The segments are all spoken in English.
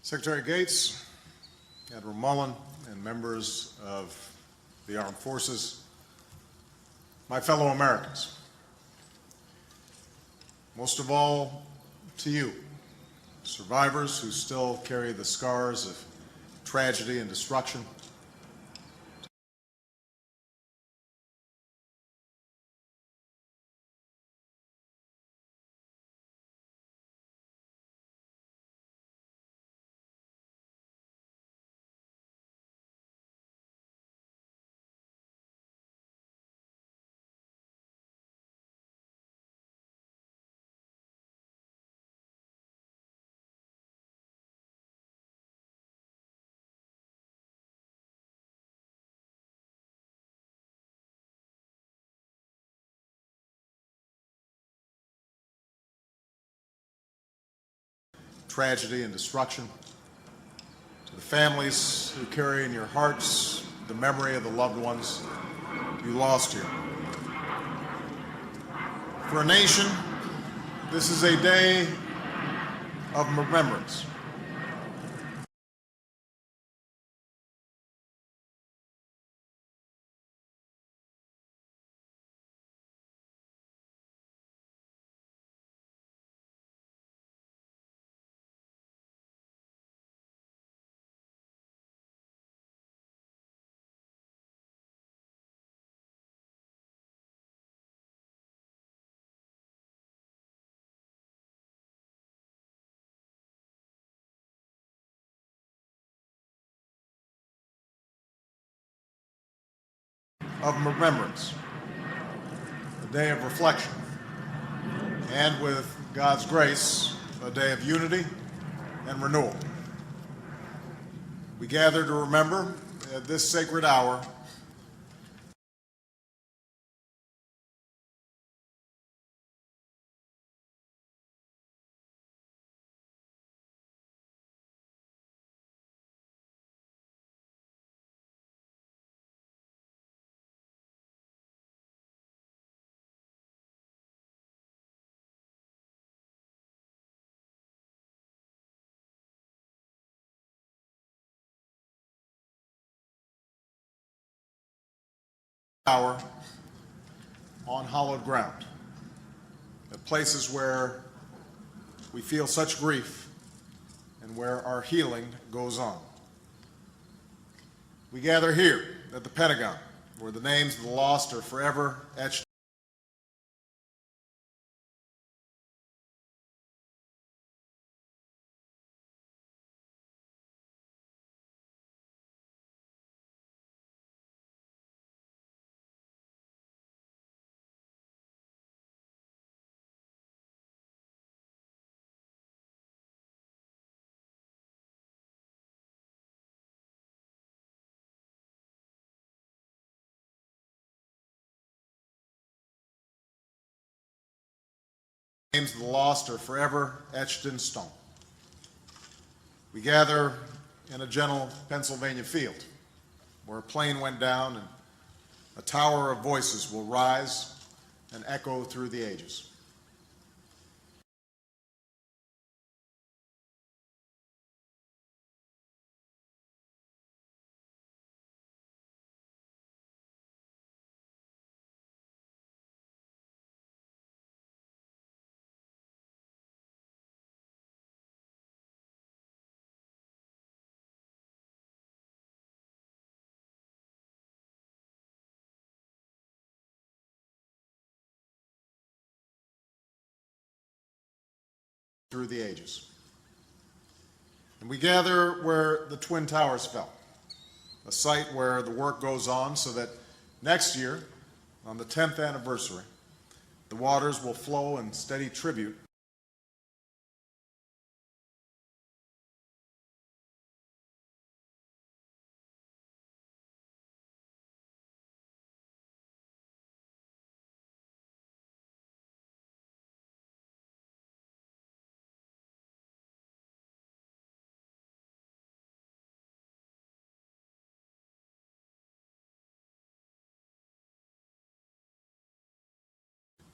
Secretary Gates, Admiral Mullen, and members of the Armed Forces, my fellow Americans, most of all to you, survivors who still carry the scars of tragedy and destruction, tragedy and destruction, to the families who carry in your hearts the memory of the loved ones you lost here. For a nation, this is a day of remembrance. Of remembrance, a day of reflection, and with God's grace, a day of unity and renewal. We gather to remember at this sacred hour on hallowed ground, at places where we feel such grief and where our healing goes on. We gather here at the Pentagon, where the names of the lost are forever etched. Names of the lost are forever etched in stone. We gather in a gentle Pennsylvania field where a plane went down and a tower of voices will rise and echo through the ages. Through the ages. And we gather where the Twin Towers fell, a site where the work goes on so that next year, on the 10th anniversary, the waters will flow in steady tribute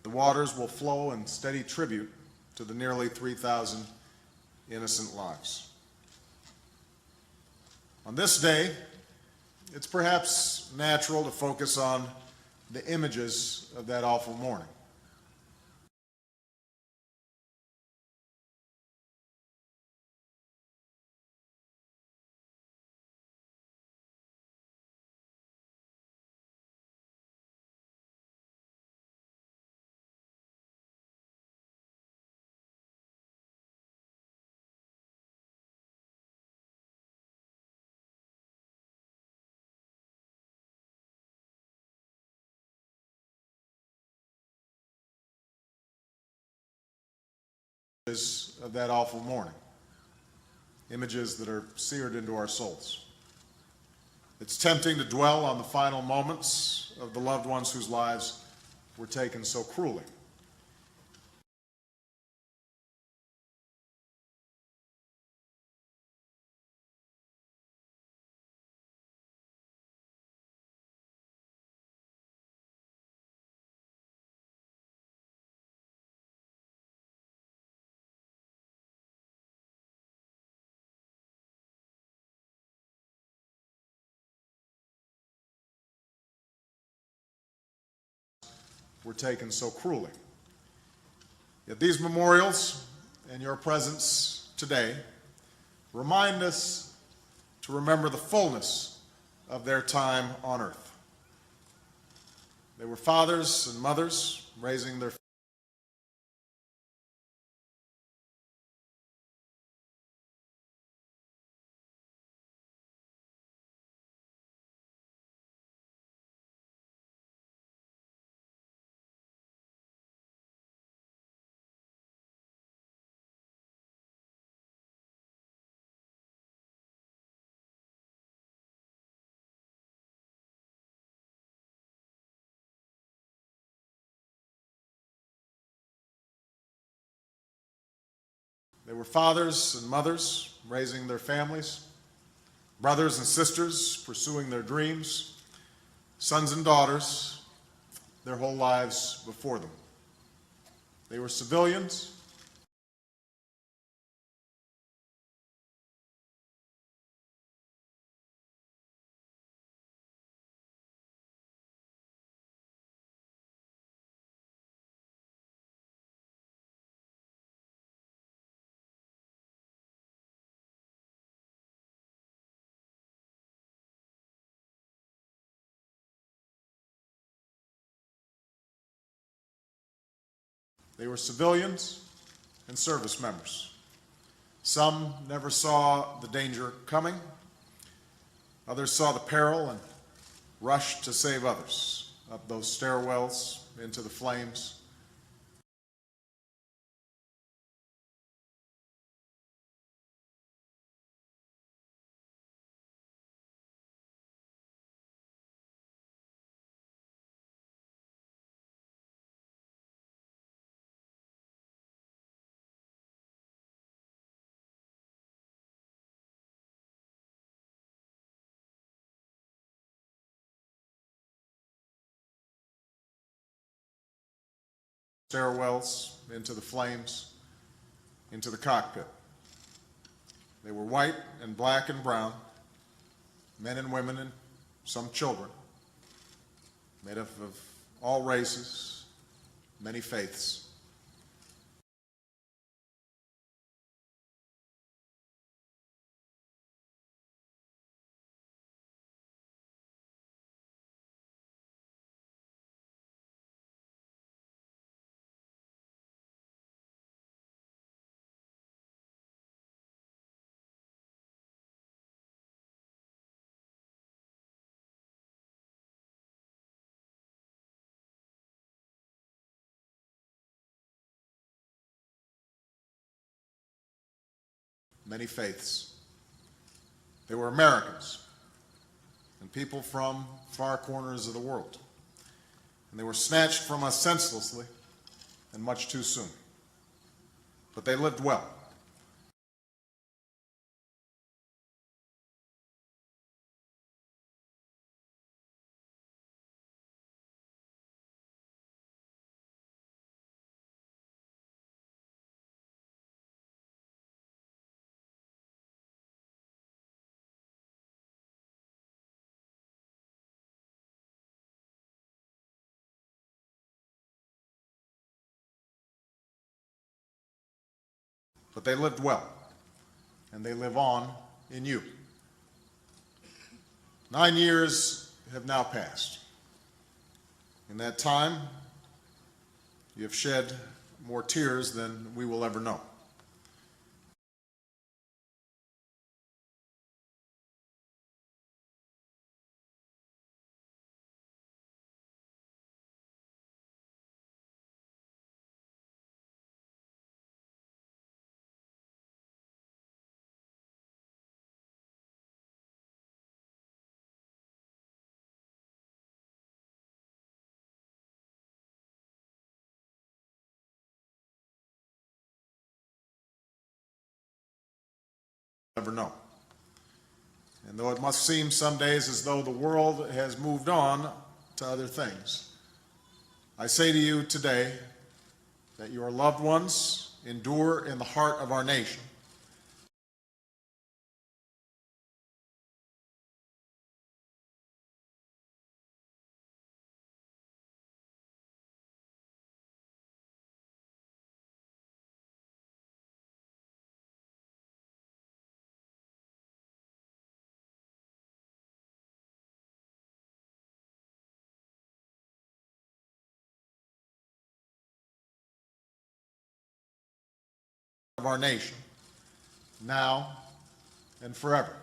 The waters will flow in steady tribute to the nearly 3,000 innocent lives. On this day, it's perhaps natural to focus on the images of that awful morning. Of that awful morning. Images that are seared into our souls. It's tempting to dwell on the final moments of the loved ones whose lives were taken so cruelly. Were taken so cruelly. Yet these memorials and your presence today remind us to remember the fullness of their time on earth. They were fathers and mothers raising their They were fathers and mothers raising their families, brothers and sisters pursuing their dreams, sons and daughters, their whole lives before them. They were civilians. They were civilians and service members. Some never saw the danger coming. Others saw the peril and rushed to save others up those stairwells into the flames. Stairwells into the flames, into the cockpit. They were white and black and brown, men and women and some children, made up of all races, many faiths. Many faiths. They were Americans and people from far corners of the world. And they were snatched from us senselessly and much too soon. But they lived well. but they lived well, and they live on in you. 9 years have now passed. In that time, you have shed more tears than we will ever know. Never know. And though it must seem some days as though the world has moved on to other things, I say to you today that your loved ones endure in the heart of our nation. Of our nation, now and forever.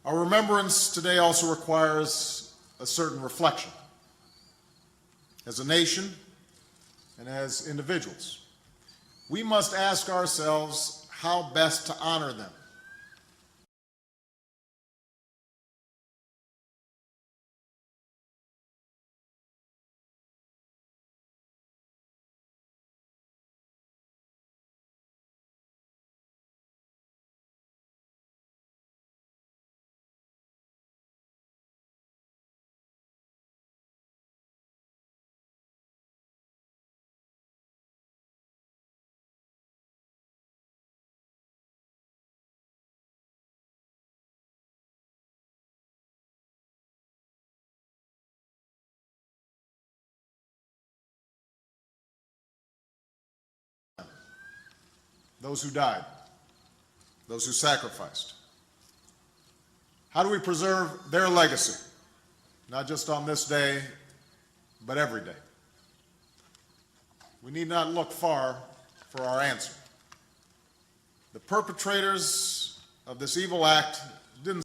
Our remembrance today also requires a certain reflection. As a nation and as individuals, we must ask ourselves how best to honor them. Those who died, those who sacrificed. How do we preserve their legacy, not just on this day, but every day? We need not look far for our answer. The perpetrators of this evil act didn't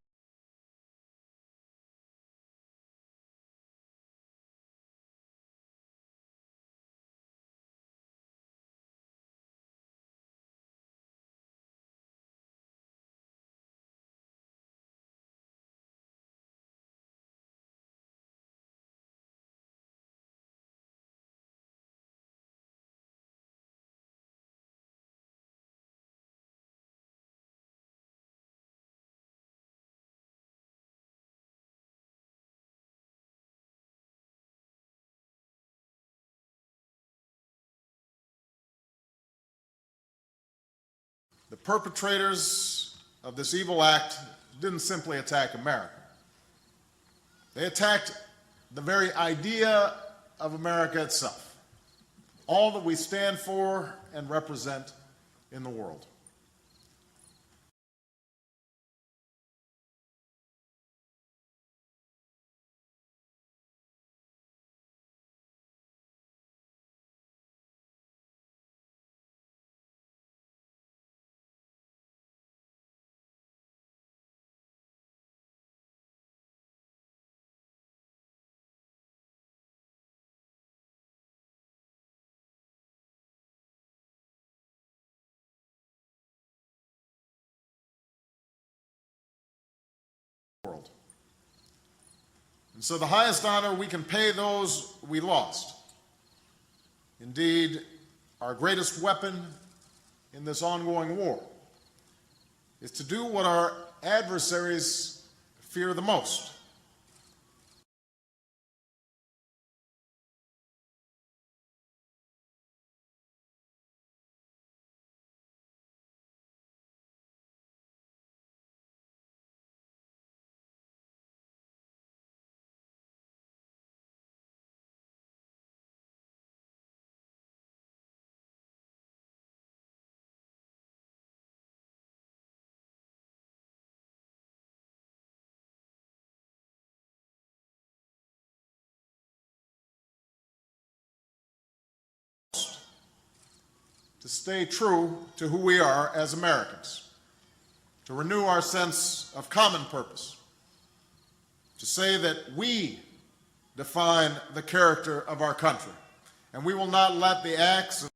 The perpetrators of this evil act didn't simply attack America. They attacked the very idea of America itself, all that we stand for and represent in the world. And so the highest honor we can pay those we lost, indeed our greatest weapon in this ongoing war, is to do what our adversaries fear the most: to stay true to who we are as Americans, to renew our sense of common purpose, to say that we define the character of our country, and we will not let the acts of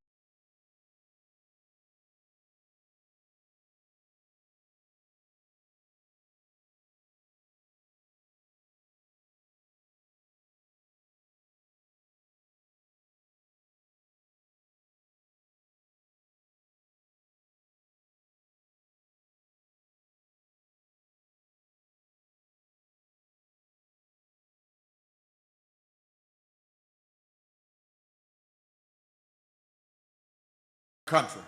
country.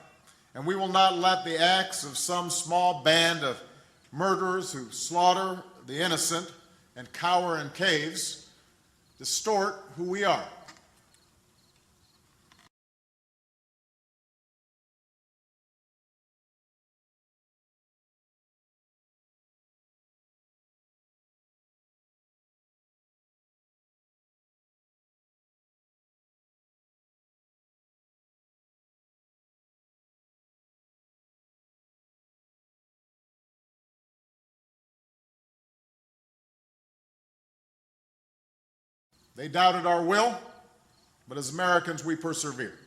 And we will not let the acts of some small band of murderers who slaughter the innocent and cower in caves distort who we are. They doubted our will, but as Americans, we persevere.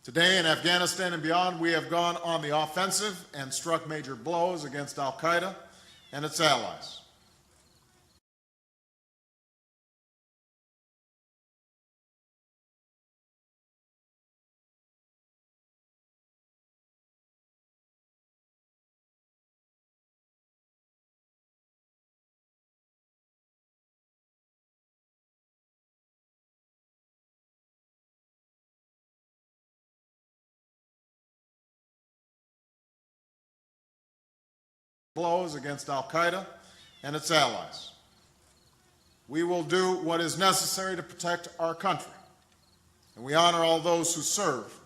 Today in Afghanistan and beyond, we have gone on the offensive and struck major blows against al-Qaeda and its allies. Blows against al-Qaeda and its allies. We will do what is necessary to protect our country, and we honor all those who serve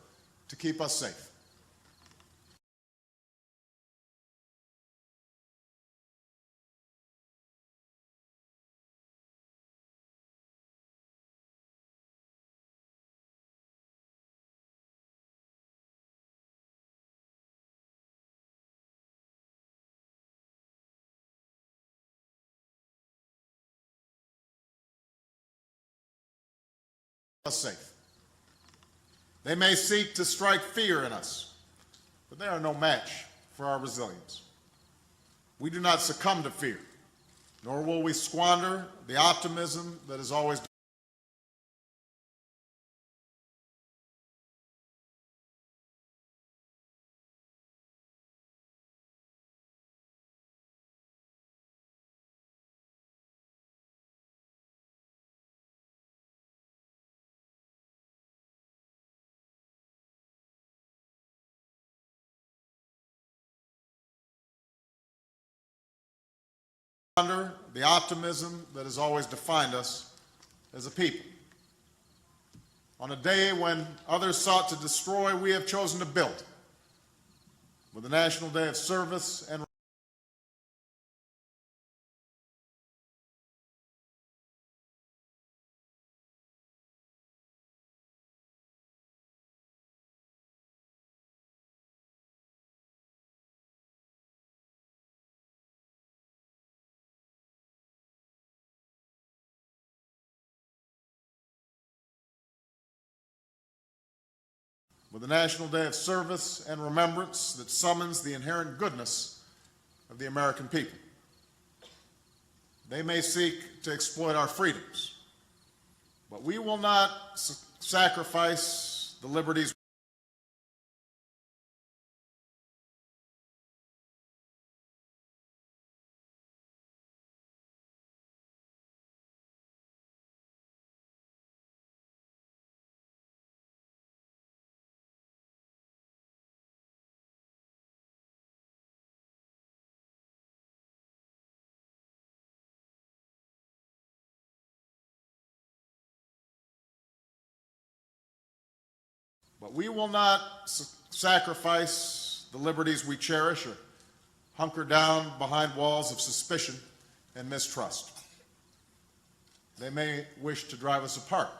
to keep us safe. Us safe. They may seek to strike fear in us, but they are no match for our resilience. We do not succumb to fear, nor will we squander the optimism that is always squander the optimism that has always defined us as a people. On a day when others sought to destroy, we have chosen to build. With the National Day of Service and with the National Day of Service and Remembrance that summons the inherent goodness of the American people. They may seek to exploit our freedoms, but we will not sacrifice the liberties But we will not sacrifice the liberties we cherish or hunker down behind walls of suspicion and mistrust. They may wish to drive us apart,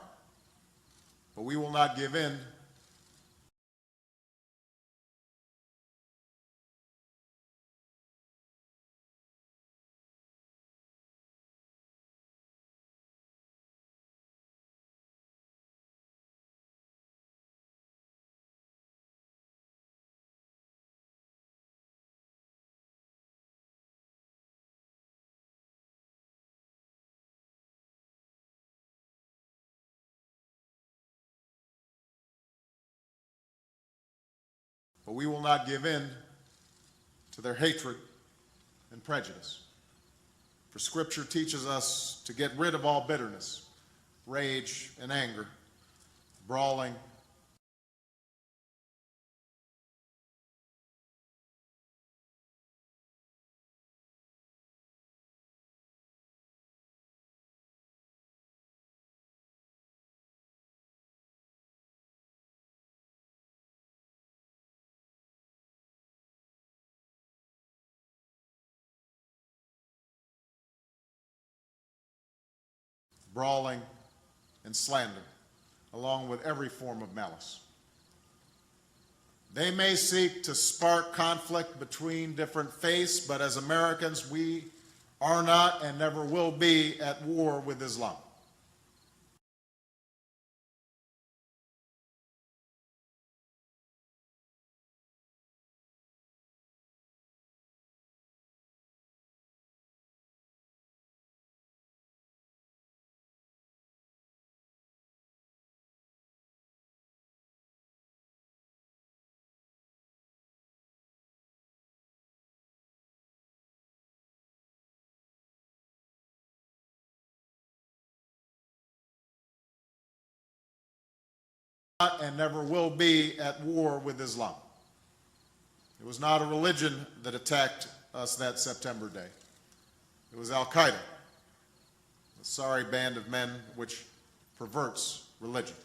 but we will not give in but we will not give in to their hatred and prejudice. For Scripture teaches us to get rid of all bitterness, rage, and anger, brawling, and slander, along with every form of malice. They may seek to spark conflict between different faiths, but as Americans, we are not and never will be at war with Islam. And never will be at war with Islam. It was not a religion that attacked us that September day. It was Al-Qaeda, a sorry band of men which perverts religion.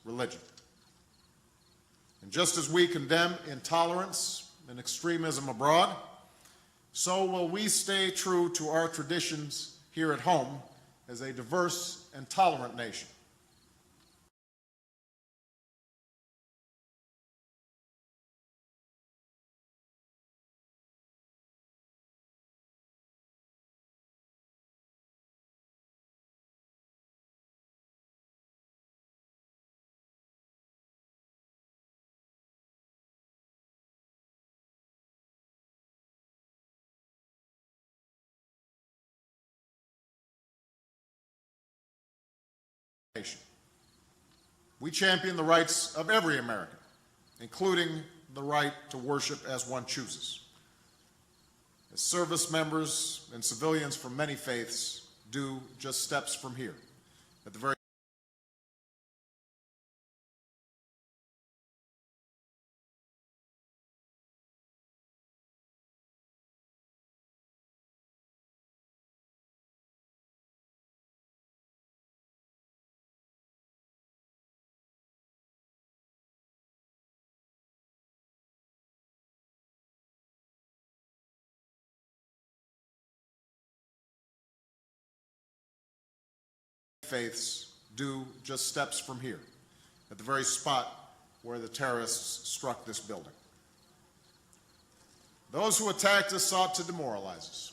Religion. And just as we condemn intolerance and extremism abroad, so will we stay true to our traditions here at home as a diverse and tolerant nation. We champion the rights of every American, including the right to worship as one chooses. As service members and civilians from many faiths do just steps from here, at the very faiths do just steps from here, at the very spot where the terrorists struck this building. Those who attacked us sought to demoralize us,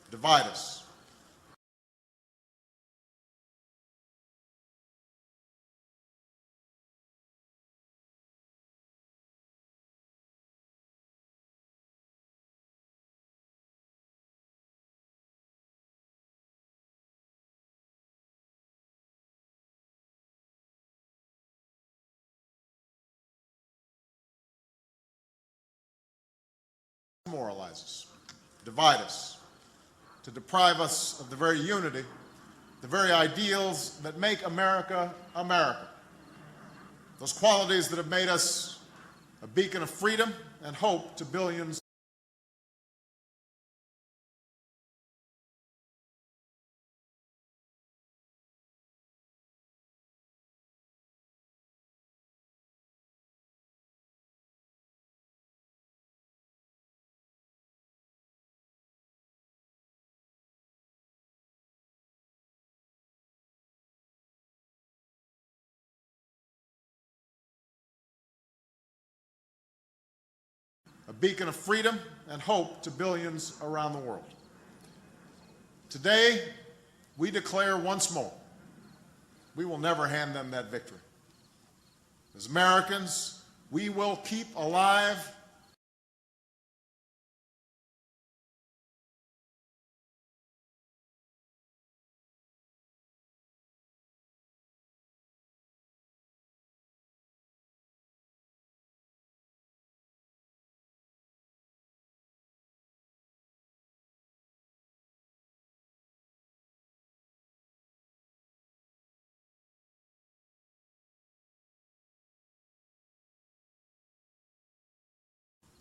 divide us, divide us, to deprive us of the very unity, the very ideals that make America America. Those qualities that have made us a beacon of freedom and hope to billions beacon of freedom and hope to billions around the world. Today, we declare once more, we will never hand them that victory. As Americans, we will keep alive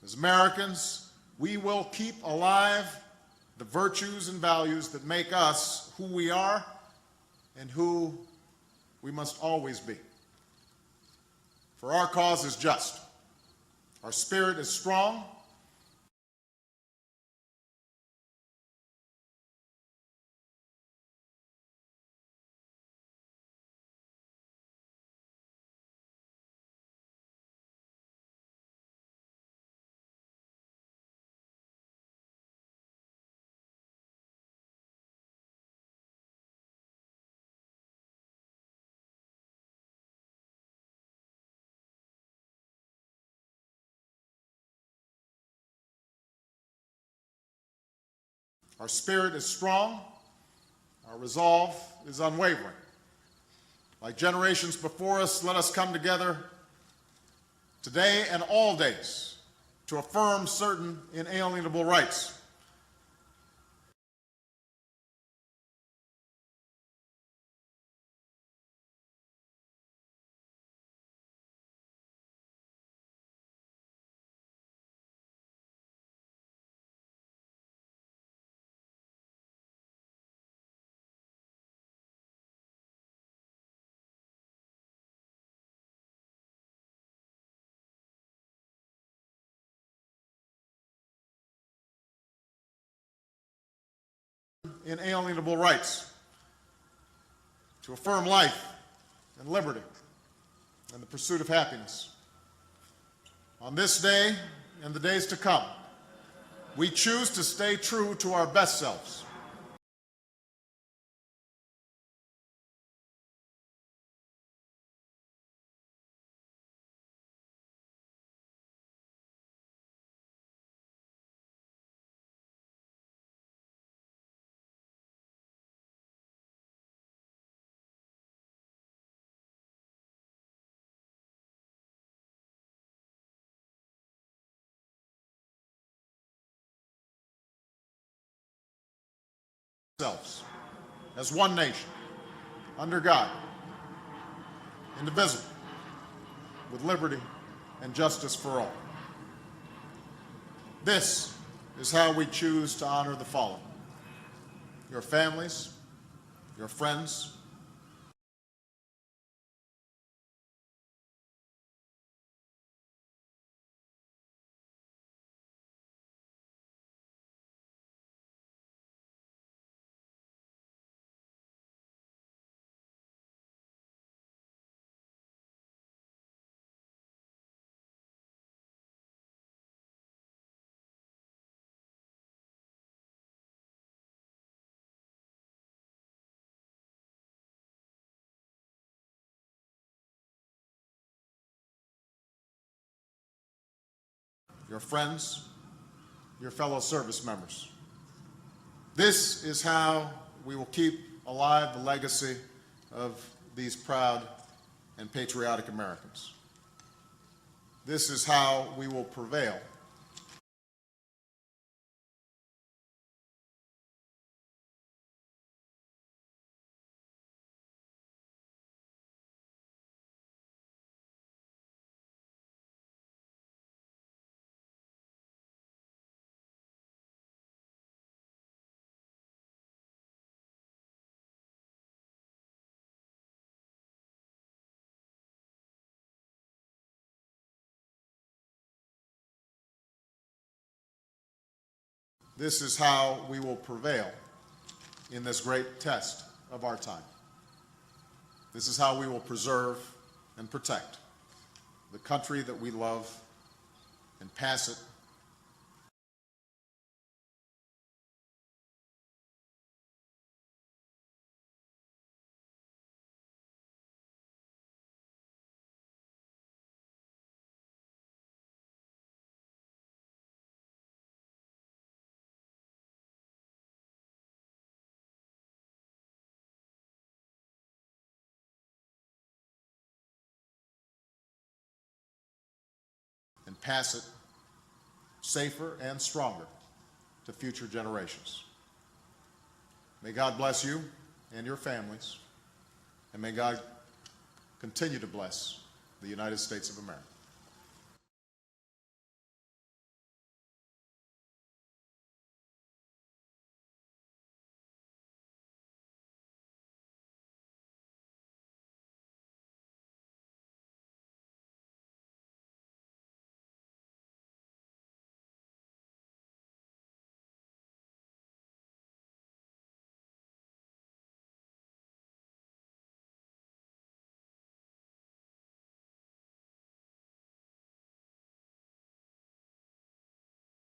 As Americans, we will keep alive the virtues and values that make us who we are and who we must always be. For our cause is just. Our spirit is strong. Our spirit is strong. Our resolve is unwavering. Like generations before us, let us come together today and all days to affirm certain inalienable rights. Inalienable rights, to affirm life and liberty and the pursuit of happiness. On this day and the days to come, we choose to stay true to our best selves. As one nation, under God, indivisible, with liberty and justice for all. This is how we choose to honor the fallen: your families, your friends, your friends, your fellow service members. This is how we will keep alive the legacy of these proud and patriotic Americans. This is how we will prevail This is how we will prevail in this great test of our time. This is how we will preserve and protect the country that we love and pass it pass it safer and stronger to future generations. May God bless you and your families, and may God continue to bless the United States of America.